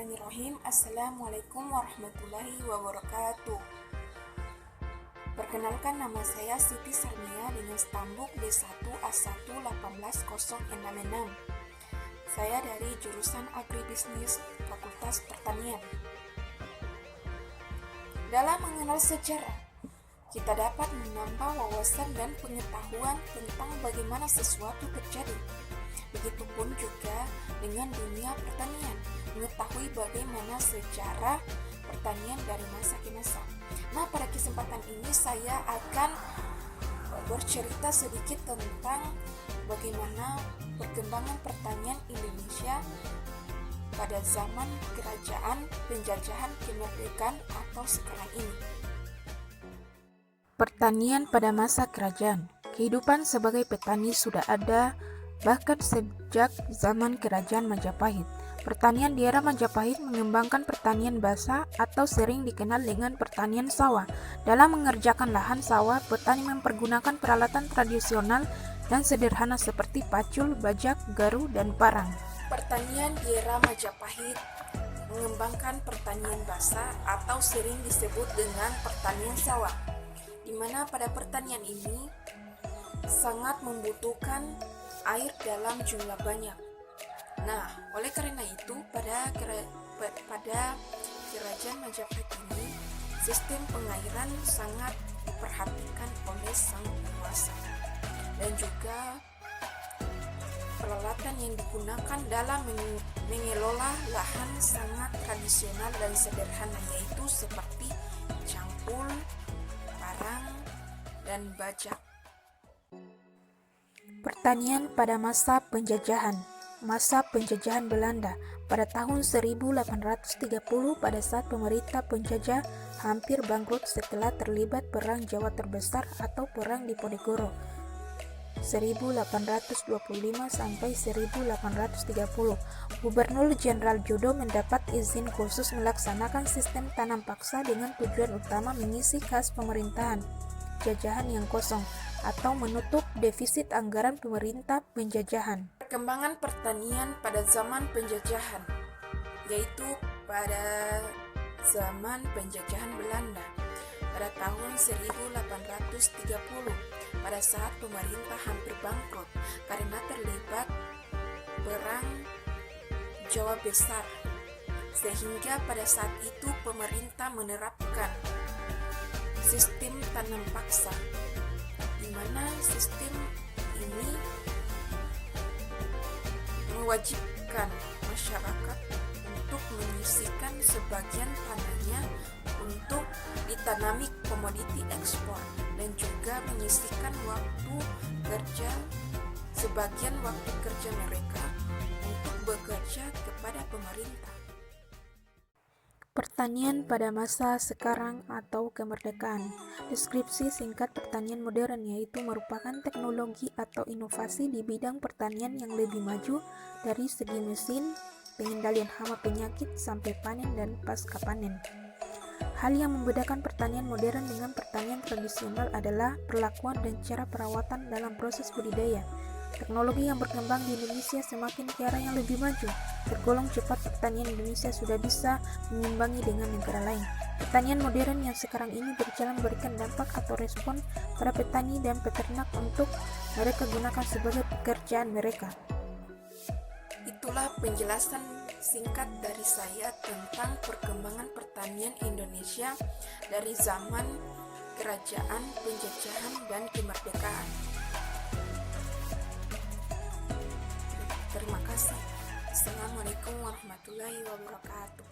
Bismillahirrahmanirrahim. Assalamualaikum warahmatullahi wabarakatuh. Perkenalkan, nama saya Siti Sarnia dengan stambuk D1A1 18066. Saya dari jurusan Agribisnis Fakultas Pertanian. Dalam mengenal sejarah, kita dapat menambah wawasan dan pengetahuan tentang bagaimana sesuatu terjadi. Begitupun juga dengan dunia pertanian, mengetahui bagaimana sejarah pertanian dari masa ke masa. Nah, pada kesempatan ini saya akan bercerita sedikit tentang bagaimana perkembangan pertanian Indonesia pada zaman kerajaan penjajahan kemerdekaan atau sekarang ini. Pertanian pada masa kerajaan. Kehidupan sebagai petani sudah ada bahkan sejak zaman kerajaan Majapahit. Pertanian di era Majapahit mengembangkan pertanian basah atau sering dikenal dengan pertanian sawah. Dalam mengerjakan lahan sawah, petani mempergunakan peralatan tradisional dan sederhana seperti pacul, bajak, garu, dan parang. Pertanian di era Majapahit mengembangkan pertanian basah atau sering disebut dengan pertanian sawah, di mana pada pertanian ini sangat membutuhkan air dalam jumlah banyak. Nah, oleh karena itu pada kerajaan Majapahit ini, sistem pengairan sangat diperhatikan oleh sang penguasa, dan juga peralatan yang digunakan dalam mengelola lahan sangat tradisional dan sederhana, yaitu seperti cangkul, parang, dan bajak. Pertanian pada masa penjajahan. Masa penjajahan Belanda pada tahun 1830, pada saat pemerintah penjajah hampir bangkrut setelah terlibat Perang Jawa Terbesar atau Perang Diponegoro 1825 sampai 1830. Gubernur Jenderal Jodo mendapat izin khusus melaksanakan sistem tanam paksa dengan tujuan utama mengisi kas pemerintahan jajahan yang kosong atau menutup defisit anggaran pemerintah penjajahan. Perkembangan pertanian pada zaman penjajahan, yaitu pada zaman penjajahan Belanda pada tahun 1830, pada saat pemerintah hampir bangkrut karena terlibat Perang Jawa Besar, sehingga pada saat itu pemerintah menerapkan sistem tanam paksa, di mana sistem ini mewajibkan masyarakat untuk menyisihkan sebagian tanahnya untuk ditanami komoditi ekspor, dan juga menyisihkan sebagian waktu kerja mereka untuk bekerja kepada pemerintah. Pertanian pada masa sekarang atau kemerdekaan. Deskripsi singkat pertanian modern yaitu merupakan teknologi atau inovasi di bidang pertanian yang lebih maju dari segi mesin, pengendalian hama penyakit, sampai panen dan pasca panen. Hal yang membedakan pertanian modern dengan pertanian tradisional adalah perlakuan dan cara perawatan dalam proses budidaya. Teknologi yang berkembang di Indonesia semakin ke arah yang lebih maju. Tergolong cepat, pertanian Indonesia sudah bisa mengimbangi dengan negara lain. Pertanian modern yang sekarang ini berjalan memberikan dampak atau respon pada petani dan peternak untuk mereka gunakan sebagai pekerjaan mereka. Itulah penjelasan singkat dari saya tentang perkembangan pertanian Indonesia dari zaman kerajaan penjajahan dan kemerdekaan. Terima kasih. Assalamualaikum warahmatullahi wabarakatuh.